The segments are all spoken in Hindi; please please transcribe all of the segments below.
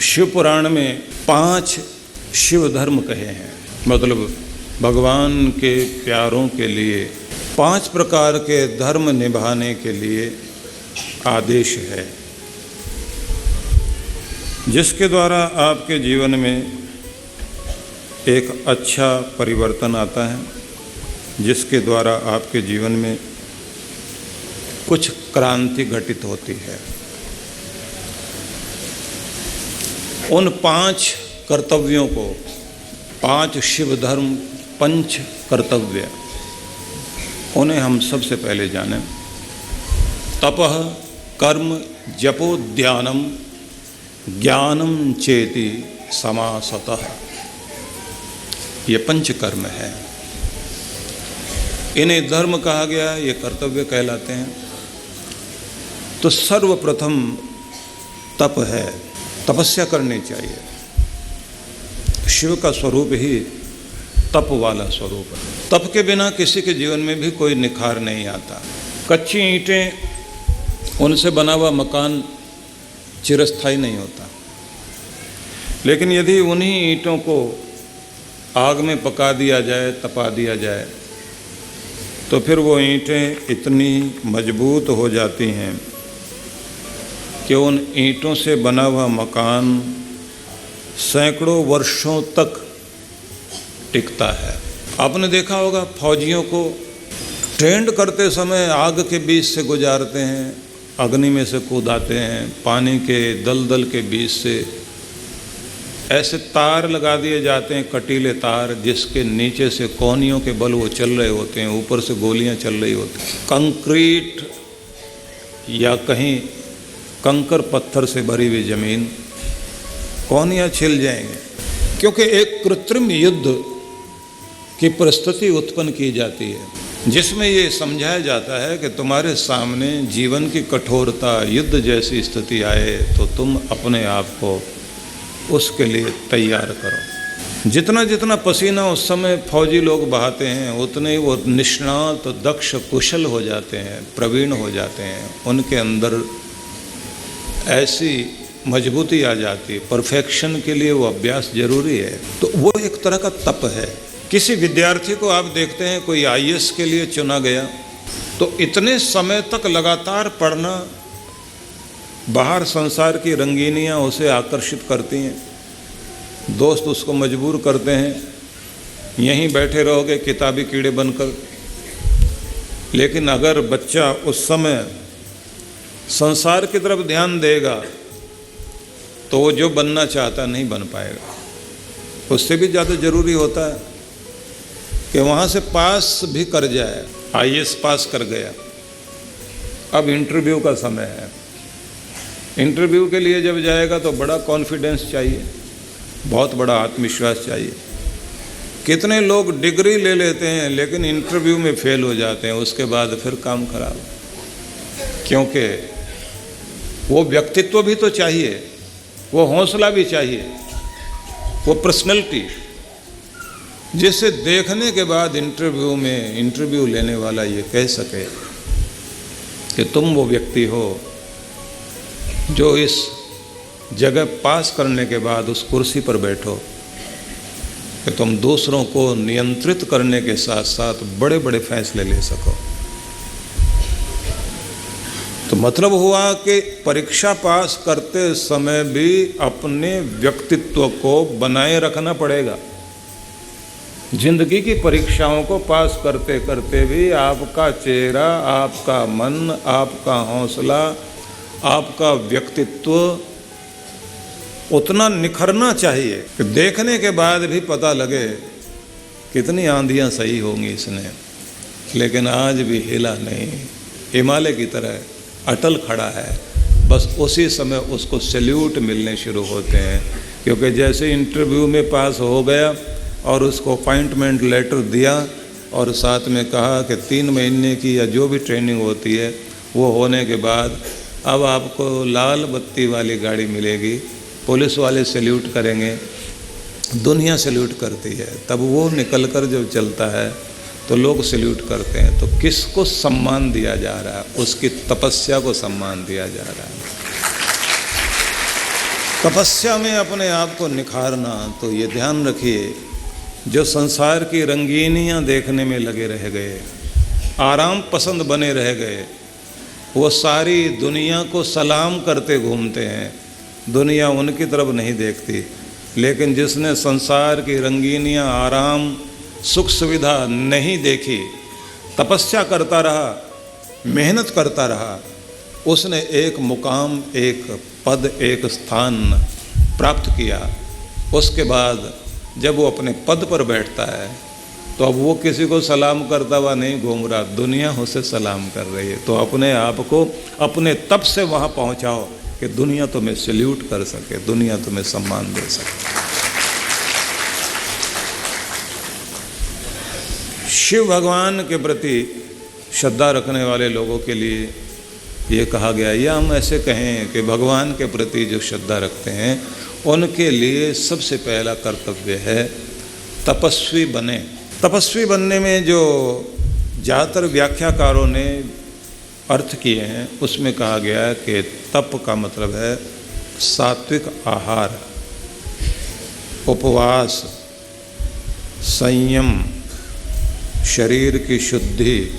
शिव पुराण में 5 शिव धर्म कहे हैं, मतलब भगवान के प्यारों के लिए 5 प्रकार के धर्म निभाने के लिए आदेश है, जिसके द्वारा आपके जीवन में एक अच्छा परिवर्तन आता है, जिसके द्वारा आपके जीवन में कुछ क्रांति घटित होती है। उन 5 कर्तव्यों को, 5 शिव धर्म पंच कर्तव्य, उन्हें हम सबसे पहले जानें। तपः कर्म जपो ध्यानम ज्ञानम चेति समासतः, ये पंच कर्म है। इन्हें धर्म कहा गया, ये कर्तव्य कहलाते हैं। तो सर्वप्रथम तप है, तपस्या करनी चाहिए। शिव का स्वरूप ही तप वाला स्वरूप है। तप के बिना किसी के जीवन में भी कोई निखार नहीं आता। कच्ची ईंटें, उनसे बना हुआ मकान चिरस्थायी नहीं होता, लेकिन यदि उन्हीं ईंटों को आग में पका दिया जाए, तपा दिया जाए, तो फिर वो ईंटें इतनी मजबूत हो जाती हैं कि उन ईंटों से बना हुआ मकान सैकड़ों वर्षों तक टिकता है। आपने देखा होगा, फौजियों को ट्रेंड करते समय आग के बीच से गुजारते हैं, अग्नि में से कूदाते हैं, पानी के दलदल के बीच से ऐसे तार लगा दिए जाते हैं, कटीले तार, जिसके नीचे से कोहनियों के बल वो चल रहे होते हैं, ऊपर से गोलियां चल रही होती हैं। कंक्रीट या कहीं कंकर पत्थर से भरी हुई ज़मीन, कोहनियां छिल जाएंगे, क्योंकि एक कृत्रिम युद्ध की परिस्थिति उत्पन्न की जाती है, जिसमें ये समझाया जाता है कि तुम्हारे सामने जीवन की कठोरता, युद्ध जैसी स्थिति आए तो तुम अपने आप को उसके लिए तैयार करो। जितना जितना पसीना उस समय फौजी लोग बहाते हैं, उतने ही वो निष्णात, दक्ष, कुशल हो जाते हैं, प्रवीण हो जाते हैं। उनके अंदर ऐसी मजबूती आ जाती है। परफेक्शन के लिए वो अभ्यास जरूरी है। तो वो एक तरह का तप है। किसी विद्यार्थी को आप देखते हैं, कोई IAS के लिए चुना गया, तो इतने समय तक लगातार पढ़ना, बाहर संसार की रंगीनियाँ उसे आकर्षित करती हैं, दोस्त उसको मजबूर करते हैं, यहीं बैठे रहोगे किताबी कीड़े बनकर। लेकिन अगर बच्चा उस समय संसार की तरफ ध्यान देगा तो वो जो बनना चाहता नहीं बन पाएगा। उससे भी ज़्यादा ज़रूरी होता है कि वहाँ से पास भी कर जाए। IAS पास कर गया, अब इंटरव्यू का समय है। इंटरव्यू के लिए जब जाएगा तो बड़ा कॉन्फिडेंस चाहिए, बहुत बड़ा आत्मविश्वास चाहिए। कितने लोग डिग्री ले लेते हैं लेकिन इंटरव्यू में फेल हो जाते हैं, उसके बाद फिर काम खराब। क्योंकि वो व्यक्तित्व भी तो चाहिए, वो हौसला भी चाहिए, वो पर्सनैलिटी, जिसे देखने के बाद इंटरव्यू में इंटरव्यू लेने वाला ये कह सके कि तुम वो व्यक्ति हो जो इस जगह पास करने के बाद उस कुर्सी पर बैठो कि तुम दूसरों को नियंत्रित करने के साथ साथ बड़े बड़े फैसले ले सको। तो मतलब हुआ कि परीक्षा पास करते समय भी अपने व्यक्तित्व को बनाए रखना पड़ेगा। जिंदगी की परीक्षाओं को पास करते करते भी आपका चेहरा, आपका मन, आपका हौसला, आपका व्यक्तित्व उतना निखरना चाहिए कि देखने के बाद भी पता लगे कितनी आंधियां सही होंगी इसने, लेकिन आज भी हिला नहीं, हिमालय की तरह अटल खड़ा है। बस उसी समय उसको सैल्यूट मिलने शुरू होते हैं, क्योंकि जैसे इंटरव्यू में पास हो गया और उसको अपॉइंटमेंट लेटर दिया और साथ में कहा कि 3 महीने की या जो भी ट्रेनिंग होती है वो होने के बाद अब आपको लाल बत्ती वाली गाड़ी मिलेगी, पुलिस वाले सैल्यूट करेंगे, दुनिया सैल्यूट करती है। तब वो निकलकर जब चलता है तो लोग सैल्यूट करते हैं। तो किसको सम्मान दिया जा रहा है? उसकी तपस्या को सम्मान दिया जा रहा है। तपस्या में अपने आप को निखारना, तो ये ध्यान रखिए, जो संसार की रंगीनियां देखने में लगे रह गए, आराम पसंद बने रह गए, वो सारी दुनिया को सलाम करते घूमते हैं, दुनिया उनकी तरफ नहीं देखती। लेकिन जिसने संसार की रंगीनियां, आराम, सुख सुविधा नहीं देखी, तपस्या करता रहा, मेहनत करता रहा, उसने एक मुकाम, एक पद, एक स्थान प्राप्त किया। उसके बाद जब वो अपने पद पर बैठता है तो अब वो किसी को सलाम करता हुआ नहीं घूम रहा, दुनिया उसे सलाम कर रही है। तो अपने आप को अपने तप से वहाँ पहुँचाओ कि दुनिया तुम्हें सैल्यूट कर सके, दुनिया तुम्हें सम्मान दे सके। शिव भगवान के प्रति श्रद्धा रखने वाले लोगों के लिए ये कहा गया, या हम ऐसे कहें कि भगवान के प्रति जो श्रद्धा रखते हैं उनके लिए सबसे पहला कर्तव्य है तपस्वी बने। तपस्वी बनने में जो ज़्यादातर व्याख्याकारों ने अर्थ किए हैं उसमें कहा गया है कि तप का मतलब है सात्विक आहार, उपवास, संयम, शरीर की शुद्धि,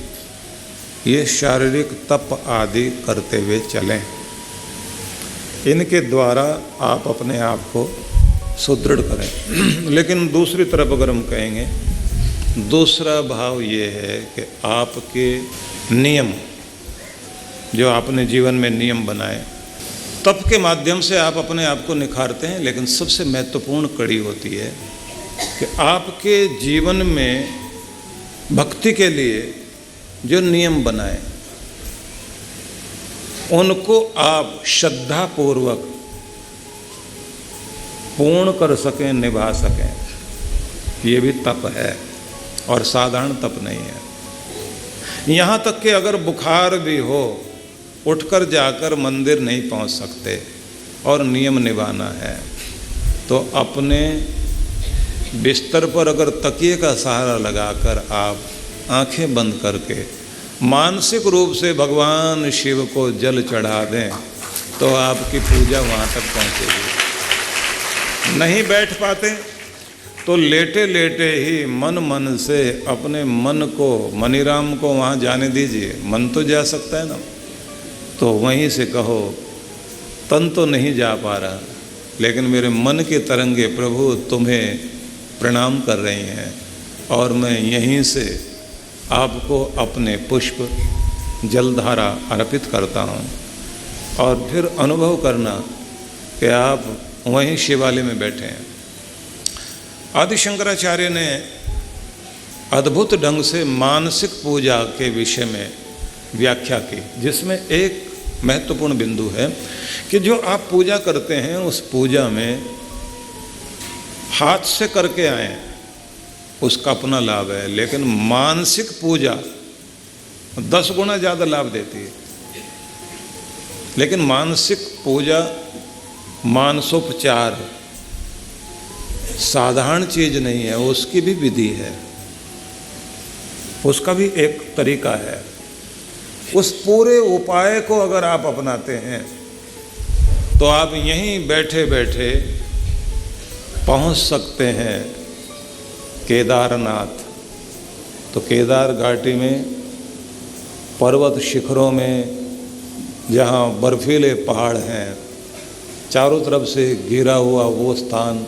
ये शारीरिक तप आदि करते हुए चलें। इनके द्वारा आप अपने आप को सुदृढ़ करें। लेकिन दूसरी तरफ अगर हम कहेंगे, दूसरा भाव ये है कि आपके नियम, जो आपने जीवन में नियम बनाए, तप के माध्यम से आप अपने आप को निखारते हैं। लेकिन सबसे महत्वपूर्ण कड़ी होती है कि आपके जीवन में भक्ति के लिए जो नियम बनाए उनको आप श्रद्धापूर्वक पूर्ण कर सकें, निभा सकें। ये भी तप है और साधारण तप नहीं है। यहाँ तक कि अगर बुखार भी हो, उठकर जाकर मंदिर नहीं पहुँच सकते और नियम निभाना है, तो अपने बिस्तर पर अगर तकिए का सहारा लगाकर आप आंखें बंद करके मानसिक रूप से भगवान शिव को जल चढ़ा दें तो आपकी पूजा वहाँ तक पहुँचेगी। नहीं बैठ पाते तो लेटे लेटे ही मन से अपने मन को, मनीराम को वहाँ जाने दीजिए। मन तो जा सकता है ना, तो वहीं से कहो, तन तो नहीं जा पा रहा, लेकिन मेरे मन की तरंगे प्रभु तुम्हें प्रणाम कर रही हैं और मैं यहीं से आपको अपने पुष्प, जलधारा अर्पित करता हूँ। और फिर अनुभव करना कि आप वहीं शिवालय में बैठे हैं। आदि शंकराचार्य ने अद्भुत ढंग से मानसिक पूजा के विषय में व्याख्या की, जिसमें एक महत्वपूर्ण बिंदु है कि जो आप पूजा करते हैं उस पूजा में हाथ से करके आए, उसका अपना लाभ है। लेकिन मानसिक पूजा 10 गुना ज़्यादा लाभ देती है। लेकिन मानसिक पूजा, मानसोपचार साधारण चीज़ नहीं है, उसकी भी विधि है, उसका भी एक तरीका है। उस पूरे उपाय को अगर आप अपनाते हैं तो आप यहीं बैठे बैठे पहुंच सकते हैं केदारनाथ। तो केदार घाटी में पर्वत शिखरों में जहाँ बर्फीले पहाड़ हैं, चारों तरफ से घिरा हुआ वो स्थान,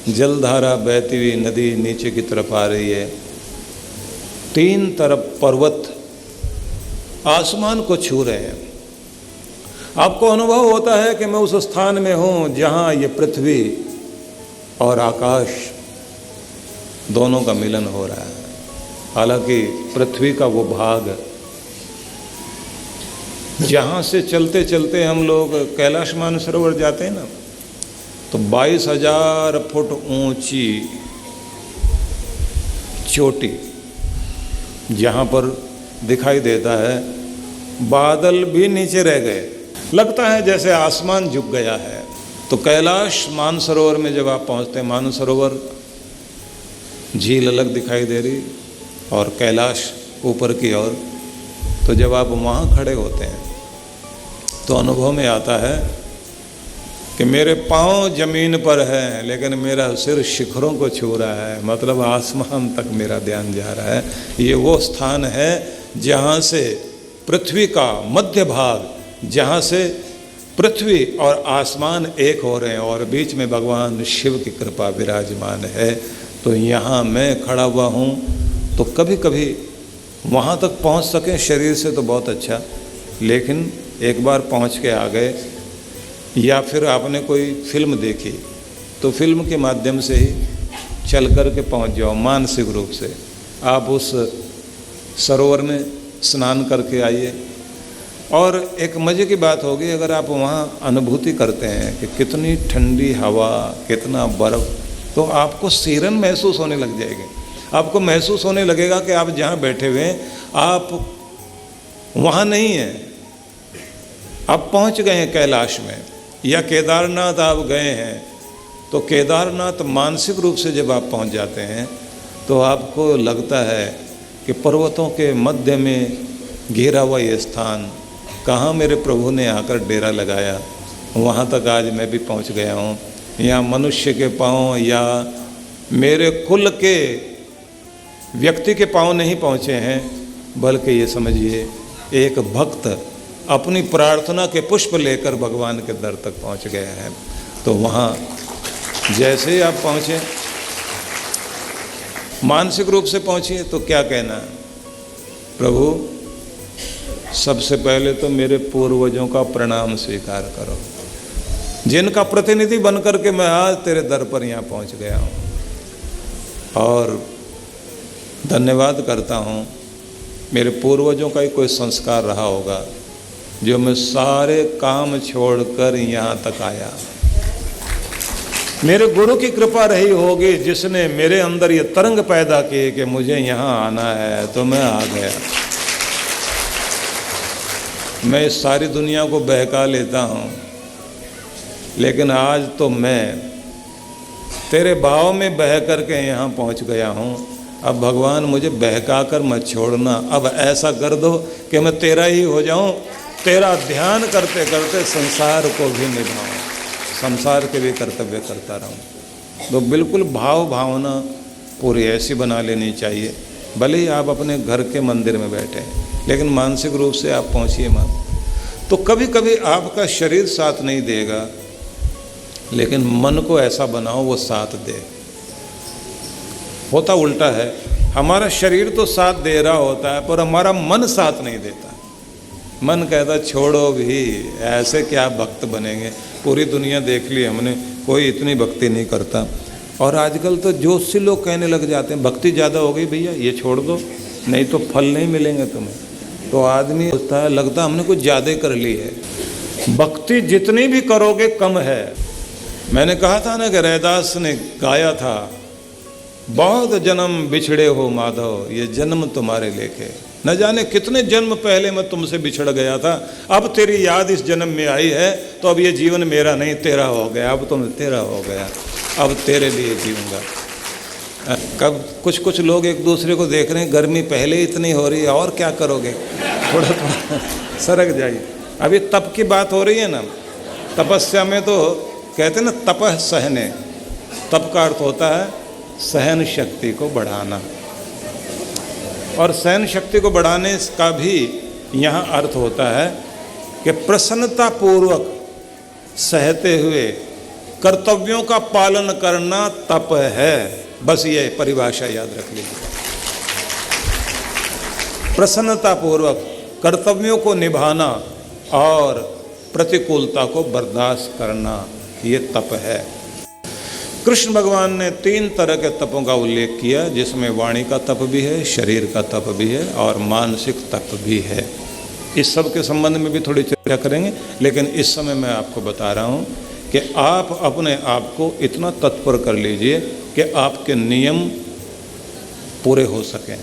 जलधारा बहती हुई नदी नीचे की तरफ आ रही है, 3 तरफ पर्वत आसमान को छू रहे हैं। आपको अनुभव होता है कि मैं उस स्थान में हूँ जहाँ ये पृथ्वी और आकाश दोनों का मिलन हो रहा है। हालांकि पृथ्वी का वो भाग जहाँ से चलते चलते हम लोग कैलाश मानसरोवर जाते हैं ना, तो 22,000 फुट ऊंची चोटी जहाँ पर दिखाई देता है, बादल भी नीचे रह गए, लगता है जैसे आसमान झुक गया है। तो कैलाश मानसरोवर में जब आप पहुँचते हैं, मानसरोवर झील अलग दिखाई दे रही और कैलाश ऊपर की ओर, तो जब आप वहाँ खड़े होते हैं तो अनुभव में आता है कि मेरे पांव जमीन पर हैं लेकिन मेरा सिर शिखरों को छू रहा है, मतलब आसमान तक मेरा ध्यान जा रहा है। ये वो स्थान है जहाँ से पृथ्वी का मध्य भाग, जहाँ से पृथ्वी और आसमान एक हो रहे हैं और बीच में भगवान शिव की कृपा विराजमान है। तो यहाँ मैं खड़ा हुआ हूँ, तो कभी कभी वहाँ तक पहुँच सकें शरीर से तो बहुत अच्छा, लेकिन एक बार पहुँच के आ गए, या फिर आपने कोई फिल्म देखी तो फिल्म के माध्यम से ही चल कर के पहुँच जाओ। मानसिक रूप से आप उस सरोवर में स्नान करके आइए, और एक मज़े की बात होगी अगर आप वहाँ अनुभूति करते हैं कि कितनी ठंडी हवा, कितना बर्फ़, तो आपको सीरन महसूस होने लग जाएगी। आपको महसूस होने लगेगा कि आप जहाँ बैठे हुए हैं आप वहाँ नहीं हैं, आप पहुँच गए हैं कैलाश में, या केदारनाथ आप गए हैं। तो केदारनाथ मानसिक रूप से जब आप पहुँच जाते हैं तो आपको लगता है कि पर्वतों के मध्य में घिरा हुआ ये स्थान, कहाँ मेरे प्रभु ने आकर डेरा लगाया, वहाँ तक आज मैं भी पहुँच गया हूँ। यहाँ मनुष्य के पाँव या मेरे कुल के व्यक्ति के पाँव नहीं पहुँचे हैं, बल्कि ये समझिए एक भक्त अपनी प्रार्थना के पुष्प लेकर भगवान के दर तक पहुँच गया है। तो वहाँ जैसे ही आप पहुँचे, मानसिक रूप से पहुँचिए, तो क्या कहना है, प्रभु सबसे पहले तो मेरे पूर्वजों का प्रणाम स्वीकार करो, जिनका प्रतिनिधि बनकर के मैं आज तेरे दर पर यहाँ पहुँच गया हूँ, और धन्यवाद करता हूँ मेरे पूर्वजों का ही कोई संस्कार रहा होगा जो मैं सारे काम छोड़कर यहाँ तक आया। मेरे गुरु की कृपा रही होगी जिसने मेरे अंदर ये तरंग पैदा किए कि मुझे यहाँ आना है, तो मैं आ गया। मैं इस सारी दुनिया को बहका लेता हूँ, लेकिन आज तो मैं तेरे भाव में बह कर के यहाँ पहुँच गया हूँ। अब भगवान मुझे बहका कर मत छोड़ना, अब ऐसा कर दो कि मैं तेरा ही हो जाऊँ, तेरा ध्यान करते करते संसार को भी निभाऊँ, संसार के भी कर्तव्य करता रहूँ। तो बिल्कुल भाव भावना पूरी ऐसी बना लेनी चाहिए, भले ही आप अपने घर के मंदिर में बैठे हैं, लेकिन मानसिक रूप से आप पहुँचिए मत। तो कभी कभी आपका शरीर साथ नहीं देगा, लेकिन मन को ऐसा बनाओ वो साथ दे। होता उल्टा है, हमारा शरीर तो साथ दे रहा होता है पर हमारा मन साथ नहीं देता। मन कहता छोड़ो भी, ऐसे क्या भक्त बनेंगे, पूरी दुनिया देख ली हमने, कोई इतनी भक्ति नहीं करता। और आजकल तो जोशी लोग कहने लग जाते हैं भक्ति ज़्यादा हो गई भैया, ये छोड़ दो नहीं तो फल नहीं मिलेंगे तुम्हें। तो आदमी सोचता है लगता हमने कुछ ज़्यादा कर ली है। भक्ति जितनी भी करोगे कम है। मैंने कहा था ना कि रैदास ने गाया था, बहुत जन्म बिछड़े हो माधव, ये जन्म तुम्हारे लेखे। न जाने कितने जन्म पहले मैं तुमसे बिछड़ गया था, अब तेरी याद इस जन्म में आई है, तो अब ये जीवन मेरा नहीं तेरा हो गया, अब तुम तेरा हो गया, अब तेरे लिए जीऊँगा। कब कुछ लोग एक दूसरे को देख रहे हैं, गर्मी पहले इतनी हो रही है और क्या करोगे, थोड़ा थोड़ा सरक जाइए। अभी तप की बात हो रही है ना, तपस्या में तो कहते हैं ना तपः सहने, तप का अर्थ होता है सहन शक्ति को बढ़ाना, और सहन शक्ति को बढ़ाने का भी यहाँ अर्थ होता है कि प्रसन्नता पूर्वक सहते हुए कर्तव्यों का पालन करना तप है। बस ये परिभाषा याद रख लीजिए, प्रसन्नता पूर्वक कर्तव्यों को निभाना और प्रतिकूलता को बर्दाश्त करना, ये तप है। कृष्ण भगवान ने 3 तरह के तपों का उल्लेख किया, जिसमें वाणी का तप भी है, शरीर का तप भी है और मानसिक तप भी है। इस सब के संबंध में भी थोड़ी चर्चा करेंगे, लेकिन इस समय मैं आपको बता रहा हूँ कि आप अपने आप को इतना तत्पर कर लीजिए कि आपके नियम पूरे हो सकें,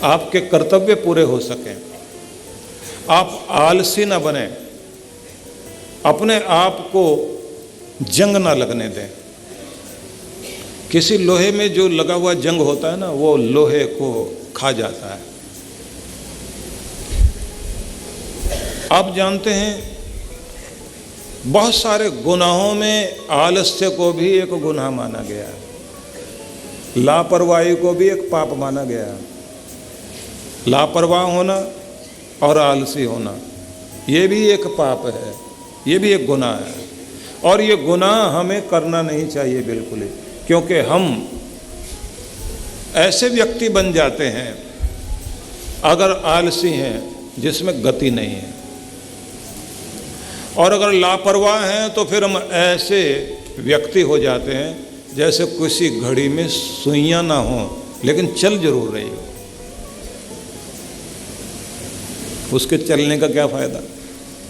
आपके कर्तव्य पूरे हो सकें, आप आलसी ना बने, अपने आप को जंग ना लगने दें। किसी लोहे में जो लगा हुआ जंग होता है ना, वो लोहे को खा जाता है। आप जानते हैं बहुत सारे गुनाहों में आलस्य को भी एक गुनाह माना गया है, लापरवाही को भी एक पाप माना गया है। लापरवाह होना और आलसी होना ये भी एक पाप है, ये भी एक गुनाह है। और ये गुनाह हमें करना नहीं चाहिए बिल्कुल ही, क्योंकि हम ऐसे व्यक्ति बन जाते हैं अगर आलसी हैं जिसमें गति नहीं है, और अगर लापरवाह हैं तो फिर हम ऐसे व्यक्ति हो जाते हैं जैसे किसी घड़ी में सुइयां ना हो लेकिन चल जरूर रही हो। उसके चलने का क्या फायदा?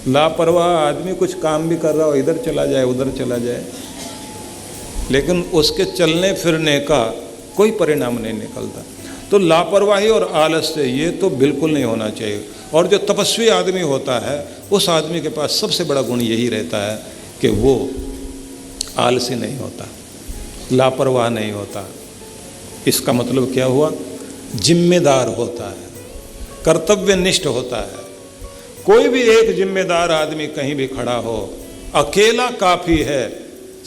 लापरवाह आदमी कुछ काम भी कर रहा हो, इधर चला जाए उधर चला जाए, लेकिन उसके चलने फिरने का कोई परिणाम नहीं निकलता। तो लापरवाही और आलस्य ये तो बिल्कुल नहीं होना चाहिए। और जो तपस्वी आदमी होता है उस आदमी के पास सबसे बड़ा गुण यही रहता है कि वो आलसी नहीं होता, लापरवाह नहीं होता। इसका मतलब क्या हुआ? जिम्मेदार होता है, कर्तव्यनिष्ठ होता है। कोई भी एक जिम्मेदार आदमी कहीं भी खड़ा हो, अकेला काफ़ी है,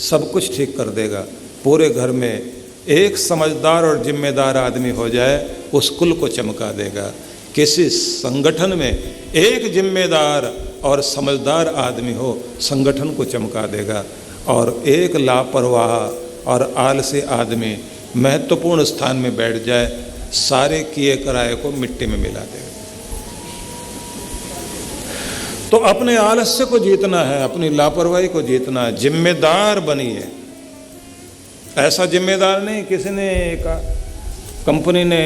सब कुछ ठीक कर देगा। पूरे घर में एक समझदार और जिम्मेदार आदमी हो जाए, उस कुल को चमका देगा। किसी संगठन में एक जिम्मेदार और समझदार आदमी हो, संगठन को चमका देगा। और एक लापरवाह और आलसी आदमी महत्वपूर्ण स्थान में बैठ जाए, सारे किए कराए को मिट्टी में मिला देगा। तो अपने आलस्य को जीतना है, अपनी लापरवाही को जीतना है। जिम्मेदार बनिए। ऐसा जिम्मेदार नहीं, किसी ने कंपनी ने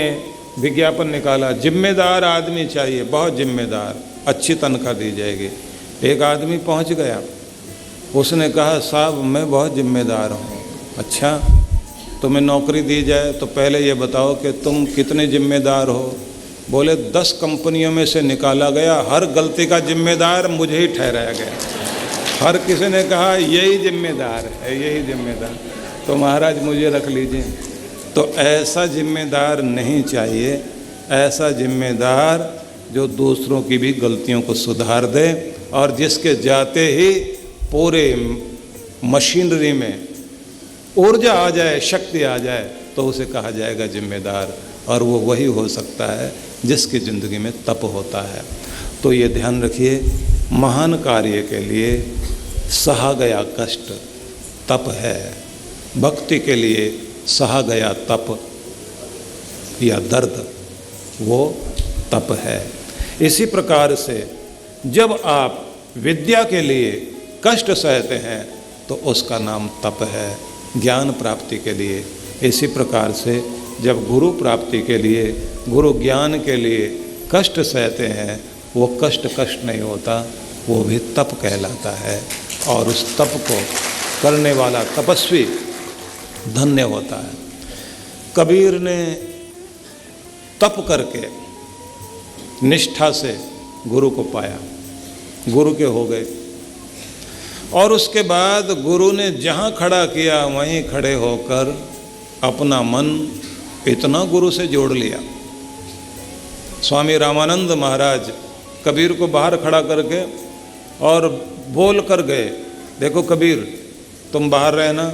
विज्ञापन निकाला, जिम्मेदार आदमी चाहिए, बहुत जिम्मेदार, अच्छी तनख्वाह दी जाएगी। एक आदमी पहुंच गया, उसने कहा साहब मैं बहुत जिम्मेदार हूँ। अच्छा, तुम्हें नौकरी दी जाए तो पहले ये बताओ कि तुम कितने जिम्मेदार हो। बोले 10 कंपनियों में से निकाला गया, हर गलती का जिम्मेदार मुझे ही ठहराया गया। हर किसी ने कहा यही जिम्मेदार है, यही जिम्मेदार, तो महाराज मुझे रख लीजिए। तो ऐसा जिम्मेदार नहीं चाहिए, ऐसा जिम्मेदार जो दूसरों की भी गलतियों को सुधार दे, और जिसके जाते ही पूरे मशीनरी में ऊर्जा आ जाए, शक्ति आ जाए, तो उसे कहा जाएगा जिम्मेदार। और वो वही हो सकता है जिसकी ज़िंदगी में तप होता है। तो ये ध्यान रखिए, महान कार्य के लिए सहा गया कष्ट तप है। भक्ति के लिए सहा गया तप या दर्द वो तप है। इसी प्रकार से जब आप विद्या के लिए कष्ट सहते हैं तो उसका नाम तप है, ज्ञान प्राप्ति के लिए। इसी प्रकार से जब गुरु प्राप्ति के लिए, गुरु ज्ञान के लिए कष्ट सहते हैं, वो कष्ट नहीं होता, वो भी तप कहलाता है। और उस तप को करने वाला तपस्वी धन्य होता है। कबीर ने तप करके निष्ठा से गुरु को पाया, गुरु के हो गए। और उसके बाद गुरु ने जहाँ खड़ा किया वहीं खड़े होकर अपना मन इतना गुरु से जोड़ लिया। स्वामी रामानंद महाराज कबीर को बाहर खड़ा करके और बोल कर गए, देखो कबीर तुम बाहर रहना,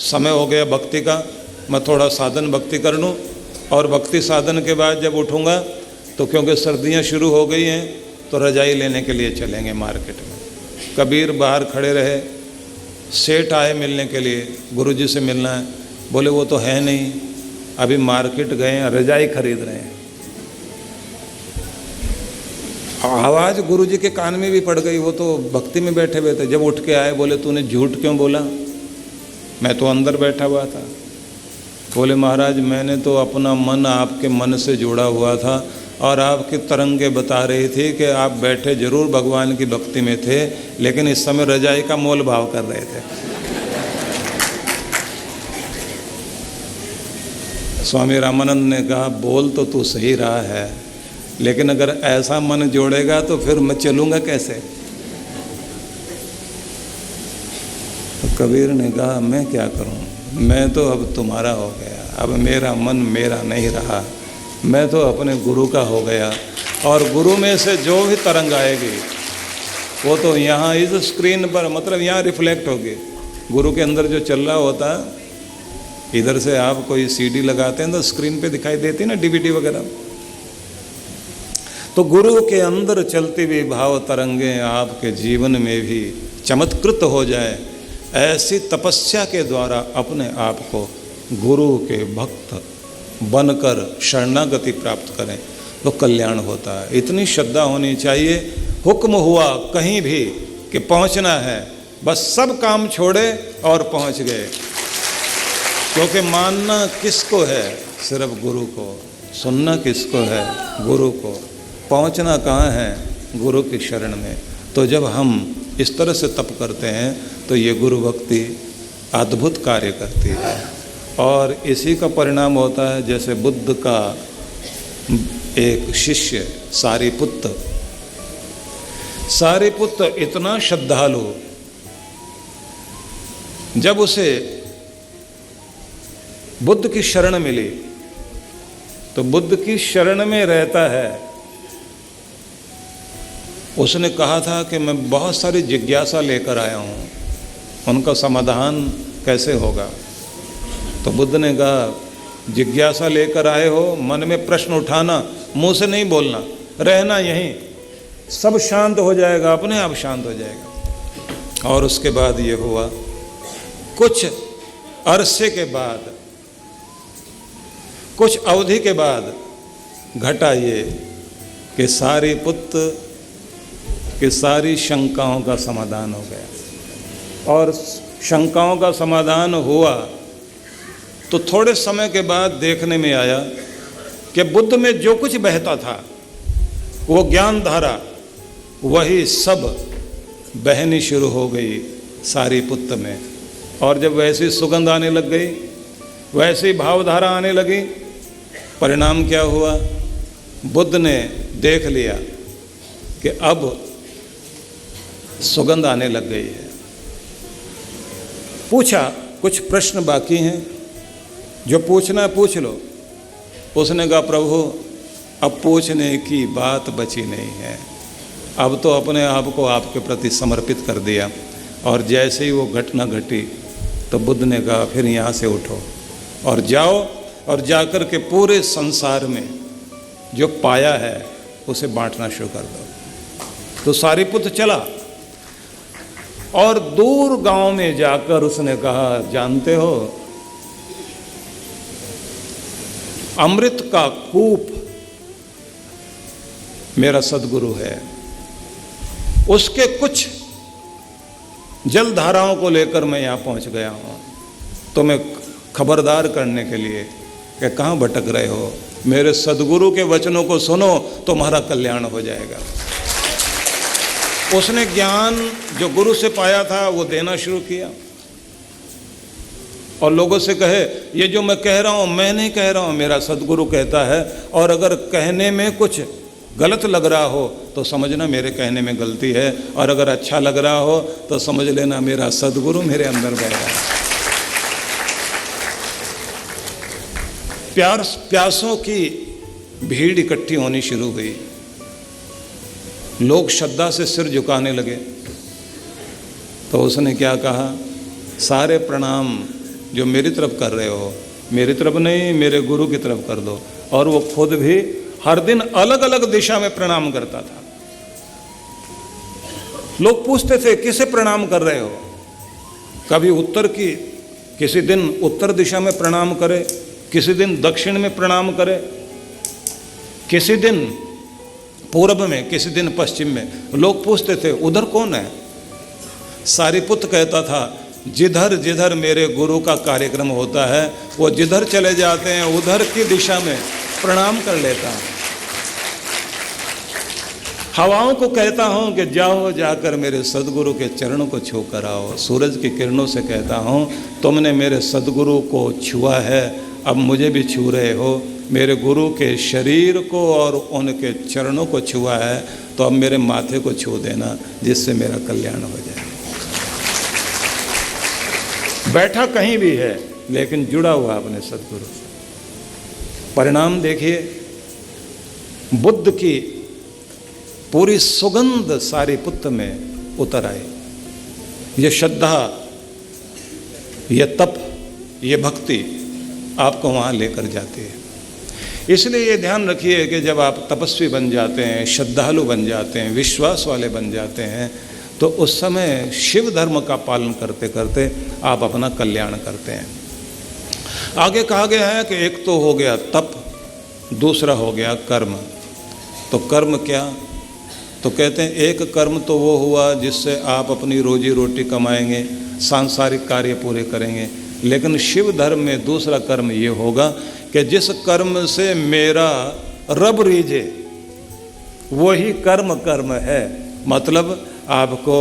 समय हो गया भक्ति का, मैं थोड़ा साधन भक्ति कर लूँ, और भक्ति साधन के बाद जब उठूँगा तो क्योंकि सर्दियाँ शुरू हो गई हैं तो रजाई लेने के लिए चलेंगे मार्केट में। कबीर बाहर खड़े रहे, सेठ आए मिलने के लिए, गुरुजी से मिलना है। बोले वो तो है नहीं, अभी मार्केट गए हैं, रजाई खरीद रहे हैं। आवाज़ गुरुजी के कान में भी पड़ गई, वो तो भक्ति में बैठे हुए थे। जब उठ के आए बोले तूने झूठ क्यों बोला, मैं तो अंदर बैठा हुआ था। बोले महाराज मैंने तो अपना मन आपके मन से जोड़ा हुआ था, और आपकी तरंगे बता रही थी कि आप बैठे जरूर भगवान की भक्ति में थे, लेकिन इस समय रजाई का मोल भाव कर रहे थे। स्वामी रामानंद ने कहा बोल तो तू सही रहा है, लेकिन अगर ऐसा मन जोड़ेगा तो फिर मैं चलूँगा कैसे। तो कबीर ने कहा मैं क्या करूँ, मैं तो अब तुम्हारा हो गया, अब मेरा मन मेरा नहीं रहा, मैं तो अपने गुरु का हो गया। और गुरु में से जो भी तरंग आएगी वो तो यहाँ इस स्क्रीन पर, मतलब यहाँ रिफ्लेक्ट होगी। गुरु के अंदर जो चल रहा होता है, इधर से आप कोई सीडी लगाते हैं तो स्क्रीन पे दिखाई देती है ना, डीवीडी वगैरह। तो गुरु के अंदर चलती हुई भाव तरंगें आपके जीवन में भी चमत्कृत हो जाए, ऐसी तपस्या के द्वारा अपने आप को गुरु के भक्त बनकर शरणागति प्राप्त करें तो कल्याण होता है। इतनी श्रद्धा होनी चाहिए। हुक्म हुआ कहीं भी कि पहुंचना है, बस सब काम छोड़े और पहुंच गए। क्योंकि मानना किसको है? सिर्फ गुरु को। सुनना किसको है? गुरु को। पहुंचना कहाँ है? गुरु की शरण में। तो जब हम इस तरह से तप करते हैं तो ये गुरु भक्ति अद्भुत कार्य करती है, और इसी का परिणाम होता है। जैसे बुद्ध का एक शिष्य सारिपुत्त, सारिपुत्त इतना श्रद्धालु, जब उसे बुद्ध की शरण मिली तो बुद्ध की शरण में रहता है। उसने कहा था कि मैं बहुत सारी जिज्ञासा लेकर आया हूँ, उनका समाधान कैसे होगा? तो बुद्ध ने कहा, जिज्ञासा लेकर आए हो, मन में प्रश्न उठाना, मुंह से नहीं बोलना, रहना यहीं, सब शांत हो जाएगा, अपने आप शांत हो जाएगा। और उसके बाद ये हुआ, कुछ अरसे के बाद, कुछ अवधि के बाद घटा ये कि सारिपुत्त की सारी शंकाओं का समाधान हो गया। और शंकाओं का समाधान हुआ तो थोड़े समय के बाद देखने में आया कि बुद्ध में जो कुछ बहता था, वो ज्ञान धारा, वही सब बहनी शुरू हो गई सारिपुत्त में। और जब वैसी सुगंध आने लग गई, वैसी भावधारा आने लगी, परिणाम क्या हुआ? बुद्ध ने देख लिया कि अब सुगंध आने लग गई है। पूछा, कुछ प्रश्न बाकी हैं, जो पूछना है पूछ लो। उसने कहा, प्रभु अब पूछने की बात बची नहीं है, अब तो अपने आप को आपके प्रति समर्पित कर दिया। और जैसे ही वो घटना घटी तो बुद्ध ने कहा, फिर यहाँ से उठो और जाओ, और जाकर के पूरे संसार में जो पाया है उसे बांटना शुरू कर दो। तो सारिपुत्त चला और दूर गांव में जाकर उसने कहा, जानते हो, अमृत का कूप मेरा सद्गुरु है, उसके कुछ जल धाराओं को लेकर मैं यहाँ पहुँच गया हूँ, तुम्हें खबरदार करने के लिए कि कहाँ भटक रहे हो। मेरे सद्गुरु के वचनों को सुनो, तुम्हारा कल्याण हो जाएगा। उसने ज्ञान जो गुरु से पाया था वो देना शुरू किया, और लोगों से कहे, ये जो मैं कह रहा हूँ मैं नहीं कह रहा हूँ, मेरा सद्गुरु कहता है, और अगर कहने में कुछ गलत लग रहा हो तो समझना मेरे कहने में गलती है, और अगर अच्छा लग रहा हो तो समझ लेना मेरा सद्गुरु मेरे अंदर बह रहा है। प्यासों की भीड़ इकट्ठी होनी शुरू हुई, लोग श्रद्धा से सिर झुकाने लगे। तो उसने क्या कहा, सारे प्रणाम जो मेरी तरफ कर रहे हो, मेरी तरफ नहीं, मेरे गुरु की तरफ कर दो। और वो खुद भी हर दिन अलग अलग दिशा में प्रणाम करता था। लोग पूछते थे, किसे प्रणाम कर रहे हो? कभी उत्तर की, किसी दिन उत्तर दिशा में प्रणाम करे, किसी दिन दक्षिण में प्रणाम करे, किसी दिन पूर्व में, किसी दिन पश्चिम में। लोग पूछते थे, उधर कौन है? सारिपुत्त कहता था, जिधर जिधर मेरे गुरु का कार्यक्रम होता है वो जिधर चले जाते हैं उधर की दिशा में प्रणाम कर लेता हूँ। हवाओं को कहता हूँ कि जाओ, जाकर मेरे सद्गुरु के चरणों को छू कर आओ। सूरज की किरणों से कहता हूँ, तुमने मेरे सद्गुरु को छुआ है, अब मुझे भी छू रहे हो। मेरे गुरु के शरीर को और उनके चरणों को छुआ है, तो अब मेरे माथे को छू देना, जिससे मेरा कल्याण हो जाए। बैठा कहीं भी है लेकिन जुड़ा हुआ अपने सद्गुरु से। परिणाम देखिए, बुद्ध की पूरी सुगंध सारिपुत्त में उतर आए। ये श्रद्धा, ये तप, ये भक्ति आपको वहाँ लेकर जाती है। इसलिए ये ध्यान रखिए कि जब आप तपस्वी बन जाते हैं, श्रद्धालु बन जाते हैं, विश्वास वाले बन जाते हैं, तो उस समय शिव धर्म का पालन करते करते आप अपना कल्याण करते हैं। आगे कहा गया है कि एक तो हो गया तप, दूसरा हो गया कर्म। तो कर्म क्या? तो कहते हैं एक कर्म तो वो हुआ जिससे आप अपनी रोजी रोटी कमाएंगे, सांसारिक कार्य पूरे करेंगे। लेकिन शिव धर्म में दूसरा कर्म ये होगा कि जिस कर्म से मेरा रब रीझे वही कर्म कर्म है। मतलब आपको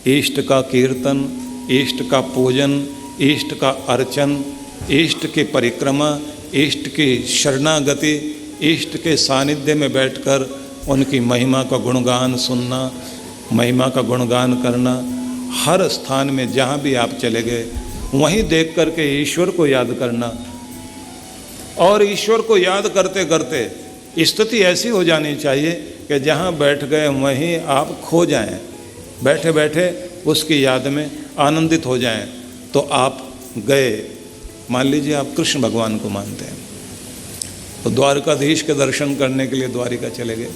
इष्ट का कीर्तन, इष्ट का पूजन, इष्ट का अर्चन, इष्ट की परिक्रमा, इष्ट की शरणागति, इष्ट के सानिध्य में बैठकर उनकी महिमा का गुणगान सुनना, महिमा का गुणगान करना। हर स्थान में जहाँ भी आप चले गए वहीं देख करके ईश्वर को याद करना। और ईश्वर को याद करते करते स्थिति ऐसी हो जानी चाहिए कि जहाँ बैठ गए वहीं आप खो जाएं, बैठे बैठे उसकी याद में आनंदित हो जाएं। तो आप गए, मान लीजिए आप कृष्ण भगवान को मानते हैं, तो द्वारकाधीश के दर्शन करने के लिए द्वारिका चले गए।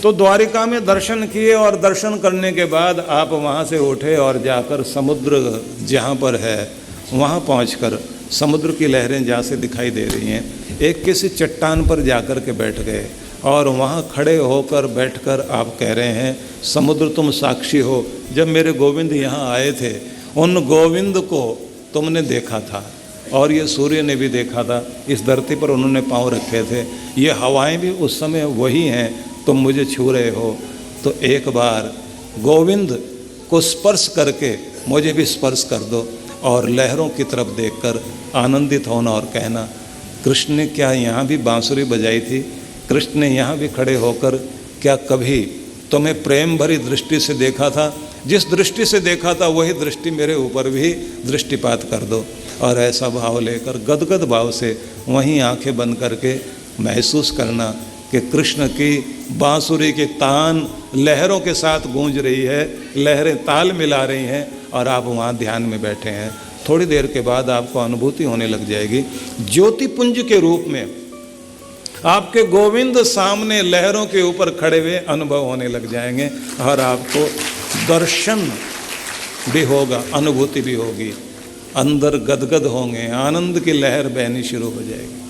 तो द्वारिका में दर्शन किए और दर्शन करने के बाद आप वहाँ से उठे और जाकर समुद्र जहाँ पर है वहाँ पहुँचकर समुद्र की लहरें जहाँ से दिखाई दे रही हैं, एक किसी चट्टान पर जाकर के बैठ गए और वहाँ खड़े होकर बैठकर आप कह रहे हैं, समुद्र तुम साक्षी हो, जब मेरे गोविंद यहाँ आए थे उन गोविंद को तुमने देखा था और ये सूर्य ने भी देखा था, इस धरती पर उन्होंने पाँव रखे थे, ये हवाएं भी उस समय वही हैं, तुम मुझे छू रहे हो। तो एक बार गोविंद को स्पर्श करके मुझे भी स्पर्श कर दो और लहरों की तरफ देखकर आनंदित होना और कहना, कृष्ण ने क्या यहाँ भी बांसुरी बजाई थी? कृष्ण ने यहाँ भी खड़े होकर क्या कभी तुम्हें प्रेम भरी दृष्टि से देखा था? जिस दृष्टि से देखा था वही दृष्टि मेरे ऊपर भी दृष्टिपात कर दो। और ऐसा भाव लेकर गदगद भाव से वहीं आंखें बंद करके महसूस करना कि कृष्ण की बांसुरी के तान लहरों के साथ गूंज रही है, लहरें ताल मिला रही हैं और आप वहाँ ध्यान में बैठे हैं। थोड़ी देर के बाद आपको अनुभूति होने लग जाएगी, ज्योतिपुंज के रूप में आपके गोविंद सामने लहरों के ऊपर खड़े हुए अनुभव होने लग जाएंगे और आपको दर्शन भी होगा, अनुभूति भी होगी, अंदर गदगद होंगे, आनंद की लहर बहनी शुरू हो जाएगी।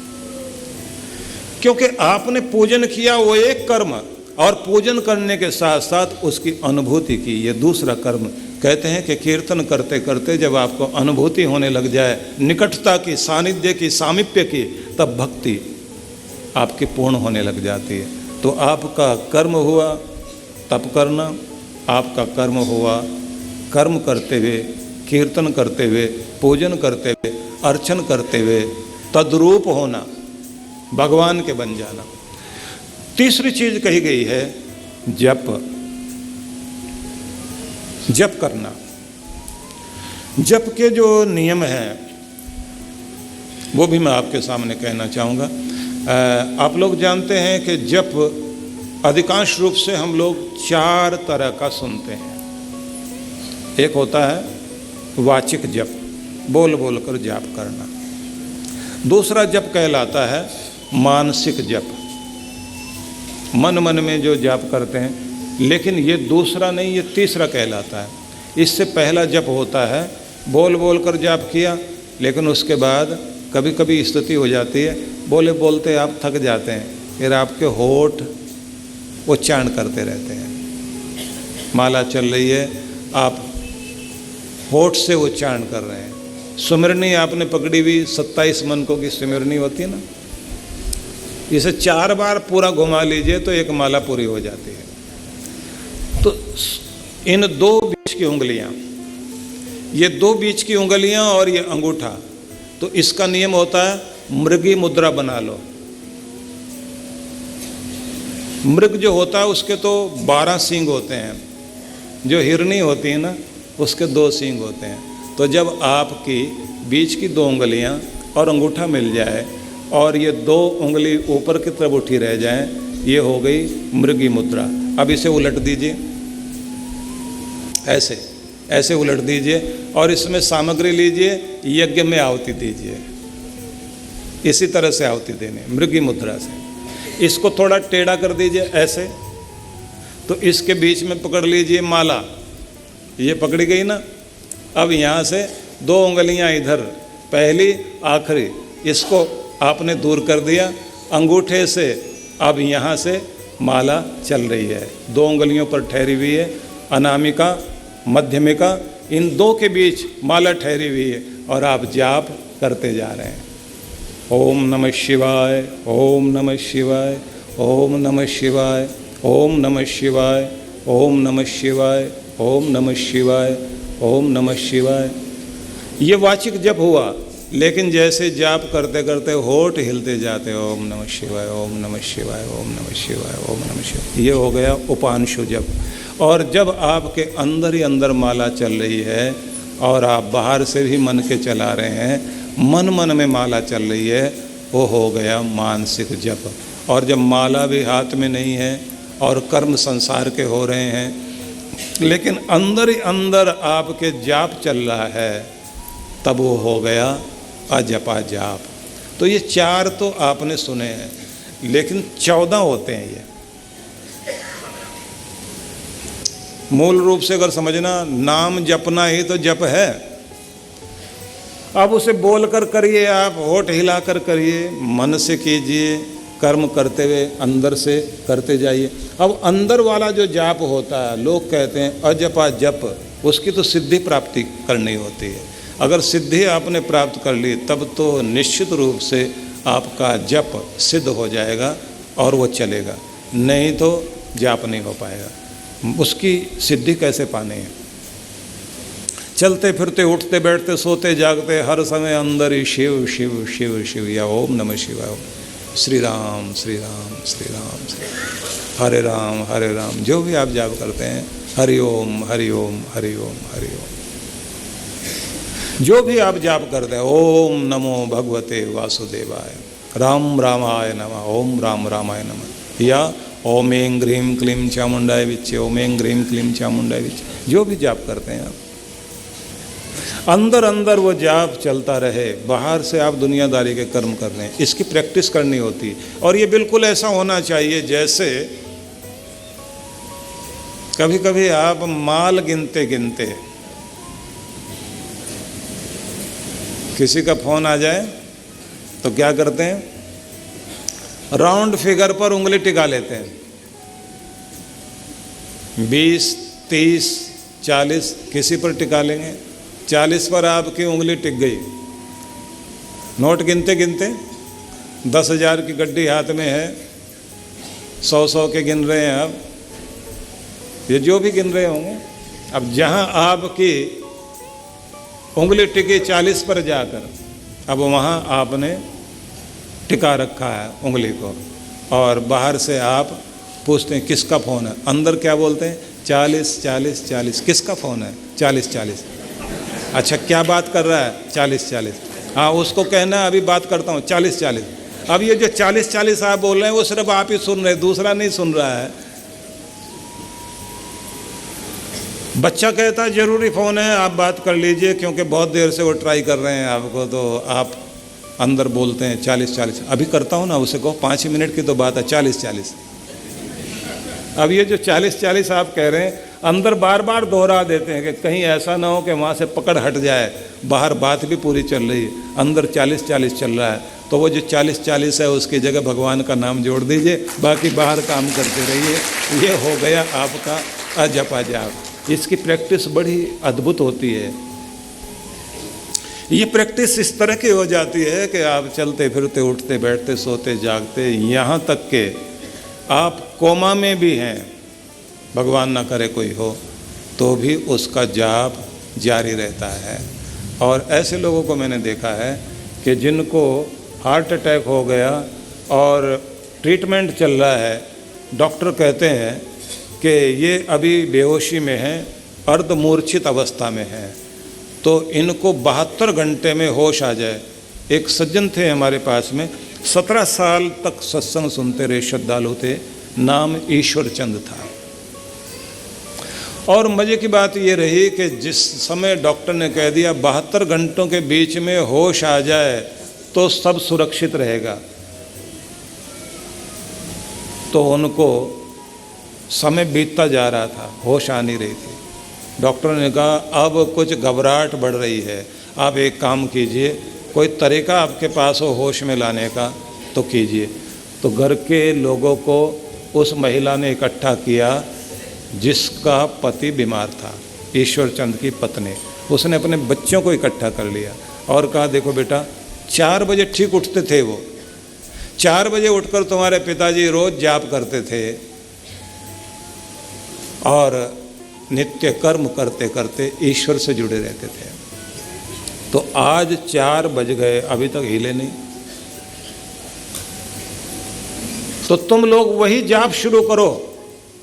क्योंकि आपने पूजन किया वो एक कर्म, और पूजन करने के साथ साथ उसकी अनुभूति की ये दूसरा कर्म। कहते हैं कि कीर्तन करते करते जब आपको अनुभूति होने लग जाए निकटता की, सानिध्य की, सामीप्य की, तब भक्ति आपकी पूर्ण होने लग जाती है। तो आपका कर्म हुआ तप करना, आपका कर्म हुआ कर्म करते हुए, कीर्तन करते हुए, पूजन करते हुए, अर्चन करते हुए तद्रूप होना, भगवान के बन जाना। तीसरी चीज कही गई है जप, जप करना। जप के जो नियम हैं वो भी मैं आपके सामने कहना चाहूँगा। आप लोग जानते हैं कि जप अधिकांश रूप से हम लोग 4 तरह का सुनते हैं। एक होता है वाचिक जप, बोल बोल कर जाप करना। दूसरा जप कहलाता है मानसिक जप, मन मन में जो जाप करते हैं। लेकिन ये दूसरा नहीं, ये तीसरा कहलाता है। इससे पहला जप होता है बोल बोल कर जाप किया, लेकिन उसके बाद कभी कभी स्थिति हो जाती है बोले बोलते आप थक जाते हैं, फिर आपके होठ उच्चारण करते रहते हैं। माला चल रही है, आप होठ से उच्चारण कर रहे हैं। सुमिरनी आपने पकड़ी हुई 27 मनकों की सुमिरनी होती है ना, इसे 4 बार पूरा घुमा लीजिए तो एक माला पूरी हो जाती है। तो इन 2 बीच की उंगलियां, ये 2 बीच की उंगलियां और ये अंगूठा, तो इसका नियम होता है मृगी मुद्रा बना लो। मृग जो होता है उसके तो 12 सींग होते हैं, जो हिरनी होती है ना उसके 2 सींग होते हैं। तो जब आपकी बीच की 2 उंगलियां और अंगूठा मिल जाए और ये 2 उंगली ऊपर की तरफ उठी रह जाए, ये हो गई मृगी मुद्रा। अब इसे उलट दीजिए, ऐसे ऐसे उलट दीजिए और इसमें सामग्री लीजिए, यज्ञ में आहुति दीजिए। इसी तरह से आहुति देने, मृगी मुद्रा से। इसको थोड़ा टेढ़ा कर दीजिए ऐसे, तो इसके बीच में पकड़ लीजिए माला, ये पकड़ी गई ना। अब यहाँ से 2 उंगलियाँ इधर, पहली आखिरी, इसको आपने दूर कर दिया। अंगूठे से अब यहाँ से माला चल रही है, 2 उंगलियों पर ठहरी हुई है। अनामिका, मध्यमिका, इन 2 के बीच माला ठहरी हुई है और आप जाप करते जा रहे हैं। ओम नमः शिवाय, ओम नमः शिवाय, ओम नमः शिवाय, ओम नमः शिवाय, ओम नमः शिवाय, ओम नमः शिवाय, ओम नमः शिवाय। ये वाचिक जप हुआ, लेकिन जैसे जाप करते करते होठ हिलते जाते, ओम नमः शिवाय, ओम नमः शिवाय, ओम नमः शिवाय, ओम नमः शिवाय। ये हो गया उपांशु जप। और जब आपके अंदर ही अंदर माला चल रही है और आप बाहर से भी मन के चला रहे हैं, मन मन में माला चल रही है, वो हो गया मानसिक जप। और जब माला भी हाथ में नहीं है और कर्म संसार के हो रहे हैं, लेकिन अंदर ही अंदर आपके जाप चल रहा है, तब वो हो गया अजपा जाप। तो ये 4 तो आपने सुने हैं, लेकिन 14 होते हैं ये। मूल रूप से अगर समझना, नाम जपना ही तो जप है। अब उसे बोलकर करिए, आप होठ हिलाकर करिए, मन से कीजिए, कर्म करते हुए अंदर से करते जाइए। अब अंदर वाला जो जाप होता है, लोग कहते हैं अजपा जप, उसकी तो सिद्धि प्राप्ति करनी होती है। अगर सिद्धि आपने प्राप्त कर ली, तब तो निश्चित रूप से आपका जप सिद्ध हो जाएगा और वो चलेगा, नहीं तो जाप नहीं हो पाएगा। उसकी सिद्धि कैसे पानी है? चलते फिरते, उठते बैठते, सोते जागते, हर समय अंदर ही शिव शिव शिव शिव, या ओम नमः शिवाय, श्री राम श्री राम श्री राम श्री राम, हरे राम हरे राम, जो भी आप जाप करते हैं, हरि ओम हरि ओम हरि ओम हरि ओम, जो भी आप जाप करते हैं, ओम नमो भगवते वासुदेवाय, राम रामाय नमः, ओम राम रामाय नमः, या ओम ऐं ग्रीं क्लीं चामुंडाय विच्चे, ओम ऐं ग्रीं क्लीं चामुंडाय विच्चे, जो भी जाप करते हैं आप, अंदर अंदर वो जाप चलता रहे, बाहर से आप दुनियादारी के कर्म कर रहे हैं। इसकी प्रैक्टिस करनी होती है। और ये बिल्कुल ऐसा होना चाहिए जैसे कभी कभी आप माल गिनते गिनते किसी का फोन आ जाए तो क्या करते हैं, राउंड फिगर पर उंगली टिका लेते हैं। 20, 30, 40 किसी पर टिका लेंगे, 40 पर आपकी उंगली टिक गई। नोट गिनते गिनते 10,000 की गड्डी हाथ में है, 100 के गिन रहे हैं आप, ये जो भी गिन रहे होंगे। अब जहां आपकी उंगली टिकी 40 पर जाकर, अब वहां आपने टिका रखा है उंगली को, और बाहर से आप पूछते हैं किसका फ़ोन है, अंदर क्या बोलते हैं, 40 40 40, किसका फ़ोन है, 40 40, अच्छा क्या बात कर रहा है, 40 40, हाँ उसको कहना है अभी बात करता हूँ 40 40। अब ये जो 40 40 आप बोल रहे हैं वो सिर्फ आप ही सुन रहे हैं, दूसरा नहीं सुन रहा है। बच्चा कहता है ज़रूरी फ़ोन है, आप बात कर लीजिए, क्योंकि बहुत देर से वो ट्राई कर रहे हैं आपको, तो आप अंदर बोलते हैं 40 40, अभी करता हूँ ना, उसे कहो 5 मिनट की तो बात है, 40 40। अब ये जो 40 40 आप कह रहे हैं, अंदर बार बार दोहरा देते हैं कि कहीं ऐसा ना हो कि वहाँ से पकड़ हट जाए, बाहर बात भी पूरी चल रही है, अंदर 40 40 चल रहा है, तो वो जो 40 40 है उसकी जगह भगवान का नाम जोड़ दीजिए, बाकी बाहर काम करते रहिए। ये हो गया आपका अजपा जाप। इसकी प्रैक्टिस बड़ी अद्भुत होती है। ये प्रैक्टिस इस तरह की हो जाती है कि आप चलते फिरते, उठते बैठते, सोते जागते, यहाँ तक के आप कोमा में भी हैं, भगवान ना करे कोई हो, तो भी उसका जाप जारी रहता है। और ऐसे लोगों को मैंने देखा है कि जिनको हार्ट अटैक हो गया और ट्रीटमेंट चल रहा है, डॉक्टर कहते हैं कि ये अभी बेहोशी में है, अर्धमूर्छित अवस्था में है, तो इनको 72 घंटे में होश आ जाए। एक सज्जन थे हमारे पास में, 17 साल तक सत्संग सुनते रहे, श्रद्धालु थे, नाम ईश्वर चंद था। और मज़े की बात ये रही कि जिस समय डॉक्टर ने कह दिया 72 घंटों के बीच में होश आ जाए तो सब सुरक्षित रहेगा, तो उनको समय बीतता जा रहा था, होश आ नहीं रही थी। डॉक्टर ने कहा अब कुछ घबराहट बढ़ रही है, आप एक काम कीजिए, कोई तरीका आपके पास हो होश में लाने का तो कीजिए। तो घर के लोगों को उस महिला ने इकट्ठा किया जिसका पति बीमार था, ईश्वर चंद की पत्नी। उसने अपने बच्चों को इकट्ठा कर लिया और कहा देखो बेटा, 4 बजे ठीक उठते थे वो, 4 बजे उठकर तुम्हारे पिताजी रोज जाप करते थे और नित्य कर्म करते करते ईश्वर से जुड़े रहते थे। तो आज 4 बज गए, अभी तक हिले नहीं, तो तुम लोग वही जाप शुरू करो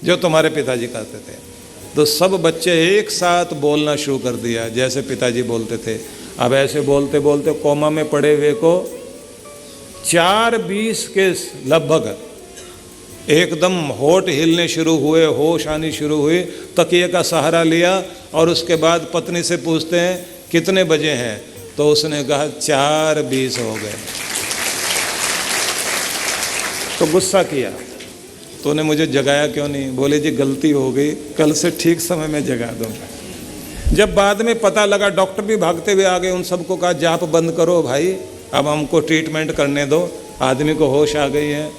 जो तुम्हारे पिताजी करते थे। तो सब बच्चे एक साथ बोलना शुरू कर दिया जैसे पिताजी बोलते थे। अब ऐसे बोलते बोलते कोमा में पड़े हुए को 4:20 के लगभग एकदम होठ हिलने शुरू हुए, होश आनी शुरू हुई, तकिए का सहारा लिया और उसके बाद पत्नी से पूछते हैं कितने बजे हैं, तो उसने कहा 4:20 हो गए। तो गुस्सा किया, तूने मुझे जगाया क्यों नहीं? बोले जी गलती हो गई, कल से ठीक समय में जगा दूंगा। जब बाद में पता लगा, डॉक्टर भी भागते हुए आ गए, उन सबको कहा जाप बंद करो भाई, अब हमको ट्रीटमेंट करने दो, आदमी को होश आ गई है।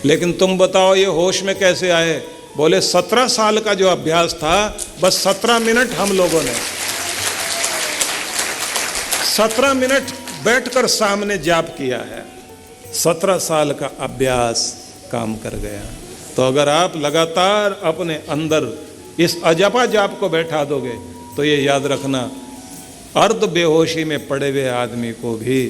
लेकिन तुम बताओ ये होश में कैसे आए? बोले 17 साल का जो अभ्यास था, बस 17 मिनट हम लोगों ने 17 मिनट बैठकर सामने जाप किया है। 17 साल का अभ्यास काम कर गया। तो अगर आप लगातार अपने अंदर इस अजपा जाप को बैठा दोगे तो ये याद रखना, अर्ध बेहोशी में पड़े हुए आदमी को भी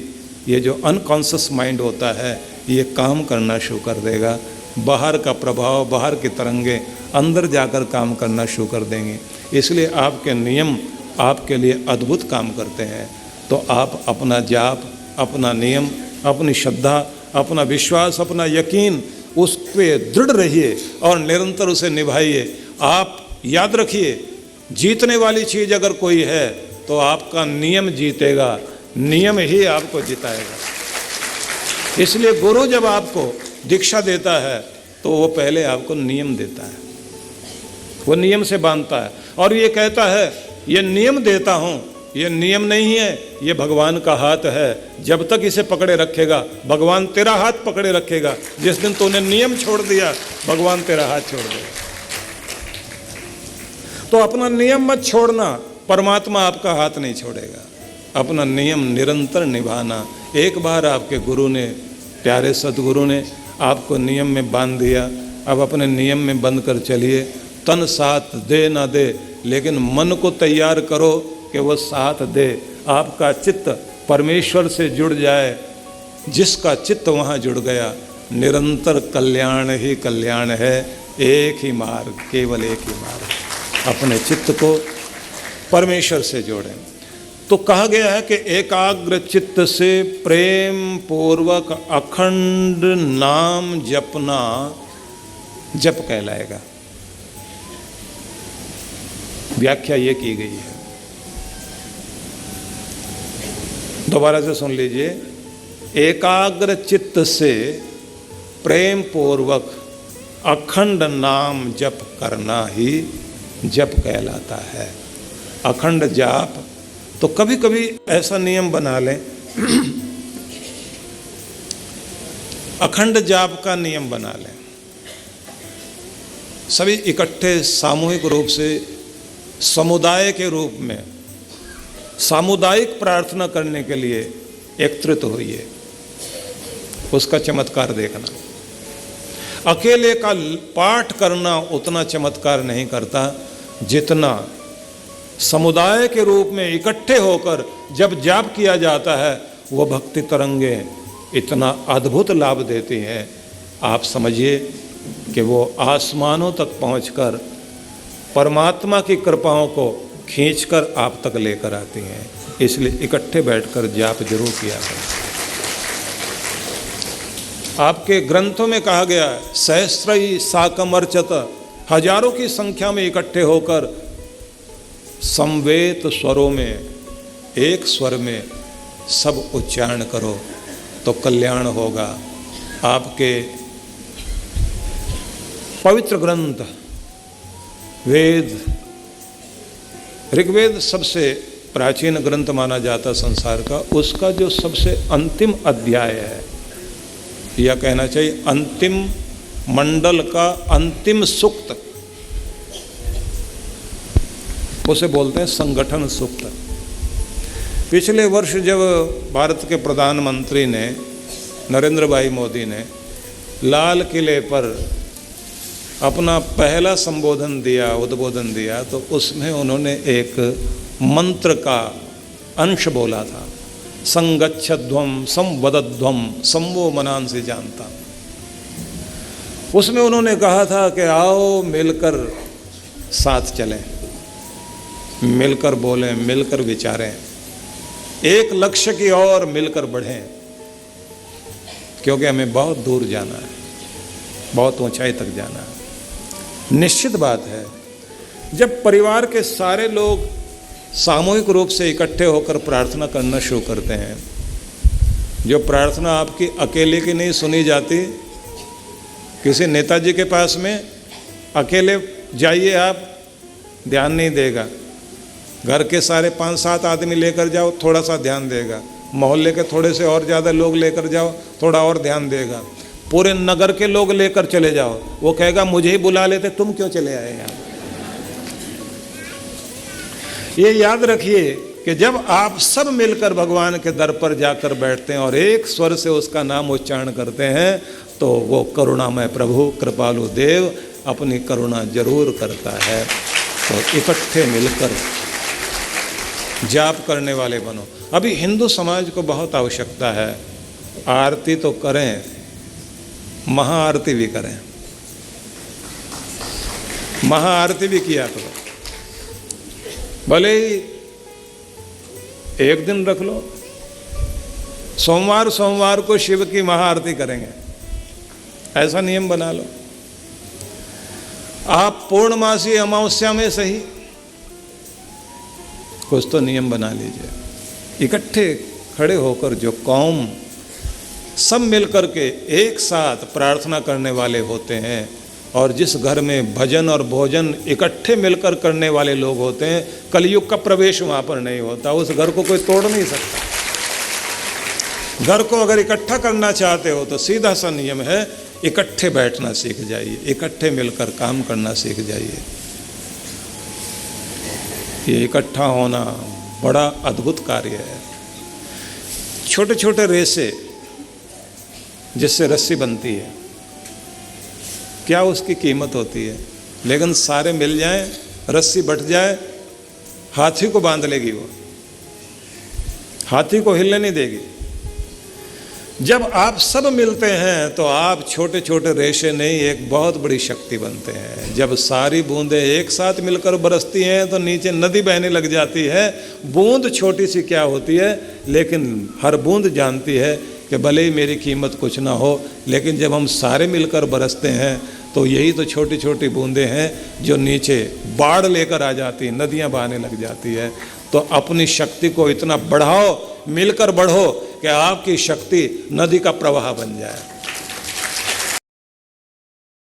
ये जो अनकॉन्शियस माइंड होता है ये काम करना शुरू कर देगा। बाहर का प्रभाव, बाहर की तरंगे अंदर जाकर काम करना शुरू कर देंगे। इसलिए आपके नियम आपके लिए अद्भुत काम करते हैं। तो आप अपना जाप, अपना नियम, अपनी श्रद्धा, अपना विश्वास, अपना यकीन, उस पे दृढ़ रहिए और निरंतर उसे निभाइए। आप याद रखिए, जीतने वाली चीज़ अगर कोई है तो आपका नियम जीतेगा, नियम ही आपको जिताएगा। इसलिए गुरु जब आपको दीक्षा देता है तो वो पहले आपको नियम देता है, वो नियम से बांधता है और ये कहता है ये नियम देता हूँ, ये नियम नहीं है, ये भगवान का हाथ है। जब तक इसे पकड़े रखेगा भगवान तेरा हाथ पकड़े रखेगा। जिस दिन तूने नियम छोड़ दिया भगवान तेरा हाथ छोड़ देगा। तो अपना नियम मत छोड़ना, परमात्मा आपका हाथ नहीं छोड़ेगा। अपना नियम निरंतर निभाना। एक बार आपके गुरु ने, प्यारे सतगुरु ने आपको नियम में बांध दिया, अब अपने नियम में बंद कर चलिए। तन साथ दे ना दे, लेकिन मन को तैयार करो कि वो साथ दे। आपका चित्त परमेश्वर से जुड़ जाए, जिसका चित्त वहाँ जुड़ गया, निरंतर कल्याण ही कल्याण है। एक ही मार्ग, केवल एक ही मार्ग। अपने चित्त को परमेश्वर से जोड़ें। तो कहा गया है कि एकाग्र चित्त से प्रेम पूर्वक अखंड नाम जपना जप कहलाएगा। व्याख्या ये की गई है, दोबारा से सुन लीजिए। एकाग्र चित्त से प्रेम पूर्वक अखंड नाम जप करना ही जप कहलाता है। अखंड जाप, तो कभी कभी ऐसा नियम बना लें, अखंड जाप का नियम बना लें। सभी इकट्ठे सामूहिक रूप से, समुदाय के रूप में सामुदायिक प्रार्थना करने के लिए एकत्रित होइए, उसका चमत्कार देखना। अकेले का पाठ करना उतना चमत्कार नहीं करता जितना समुदाय के रूप में इकट्ठे होकर जब जाप किया जाता है, वो भक्ति तरंगे इतना अद्भुत लाभ देती हैं। आप समझिए कि वो आसमानों तक पहुंचकर परमात्मा की कृपाओं को खींचकर आप तक लेकर आती हैं। इसलिए इकट्ठे बैठकर जाप जरूर किया करें। आपके ग्रंथों में कहा गया है, सहस्रई साकमर्चत हजारों की संख्या में इकट्ठे होकर समवेत स्वरों में, एक स्वर में सब उच्चारण करो तो कल्याण होगा। आपके पवित्र ग्रंथ वेद, ऋग्वेद सबसे प्राचीन ग्रंथ माना जाता संसार का, उसका जो सबसे अंतिम अध्याय है, या कहना चाहिए अंतिम मंडल का अंतिम सूक्त, उसे बोलते हैं संगठन सूक्त। पिछले वर्ष जब भारत के प्रधानमंत्री ने, नरेंद्र भाई मोदी ने लाल किले पर अपना पहला संबोधन दिया, उद्बोधन दिया, तो उसमें उन्होंने एक मंत्र का अंश बोला था, संगच्छध्वम संवदध्वम संवो मनान से जानता। उसमें उन्होंने कहा था कि आओ मिलकर साथ चलें, मिलकर बोलें, मिलकर विचारें, एक लक्ष्य की ओर मिलकर बढ़ें, क्योंकि हमें बहुत दूर जाना है, बहुत ऊंचाई तक जाना है। निश्चित बात है, जब परिवार के सारे लोग सामूहिक रूप से इकट्ठे होकर प्रार्थना करना शुरू करते हैं, जो प्रार्थना आपकी अकेले की नहीं सुनी जाती, किसी नेताजी के पास में अकेले जाइए आप, ध्यान नहीं देगा, घर के सारे 5-7 आदमी लेकर जाओ, थोड़ा सा ध्यान देगा, मोहल्ले के थोड़े से और ज़्यादा लोग लेकर जाओ, थोड़ा और ध्यान देगा, पूरे नगर के लोग लेकर चले जाओ, वो कहेगा मुझे ही बुला लेते, तुम क्यों चले आए यहाँ। ये याद रखिए कि जब आप सब मिलकर भगवान के दर पर जाकर बैठते हैं और एक स्वर से उसका नाम उच्चारण करते हैं, तो वो करुणामय प्रभु कृपालु देव अपनी करुणा जरूर करता है। तो इकट्ठे मिलकर जाप करने वाले बनो। अभी हिंदू समाज को बहुत आवश्यकता है, आरती तो करें, महाआरती भी करें, महाआरती भी किया करो, भले ही एक दिन रख लो, सोमवार को शिव की महाआरती करेंगे, ऐसा नियम बना लो। आप पूर्णमासी अमावस्या में सही कुछ तो नियम बना लीजिए। इकट्ठे खड़े होकर जो कौम सब मिलकर के एक साथ प्रार्थना करने वाले होते हैं, और जिस घर में भजन और भोजन इकट्ठे मिलकर करने वाले लोग होते हैं, कलयुग का प्रवेश वहाँ पर नहीं होता, उस घर को कोई तोड़ नहीं सकता। घर को अगर इकट्ठा करना चाहते हो तो सीधा सा नियम है, इकट्ठे बैठना सीख जाइए, इकट्ठे मिलकर काम करना सीख जाइए। ये इकट्ठा होना बड़ा अद्भुत कार्य है। छोटे छोटे रेसे जिससे रस्सी बनती है, क्या उसकी कीमत होती है, लेकिन सारे मिल जाएं, रस्सी बट जाए, हाथी को बांध लेगी, वो हाथी को हिलने नहीं देगी। जब आप सब मिलते हैं तो आप छोटे छोटे रेशे नहीं, एक बहुत बड़ी शक्ति बनते हैं। जब सारी बूंदें एक साथ मिलकर बरसती हैं तो नीचे नदी बहने लग जाती है। बूंद छोटी सी क्या होती है, लेकिन हर बूंद जानती है कि भले ही मेरी कीमत कुछ ना हो, लेकिन जब हम सारे मिलकर बरसते हैं तो यही तो छोटी छोटी बूंदें हैं जो नीचे बाढ़ लेकर आ जाती, नदियाँ बहने लग जाती है। तो अपनी शक्ति को इतना बढ़ाओ, मिलकर बढ़ो कि आपकी शक्ति नदी का प्रवाह बन जाए।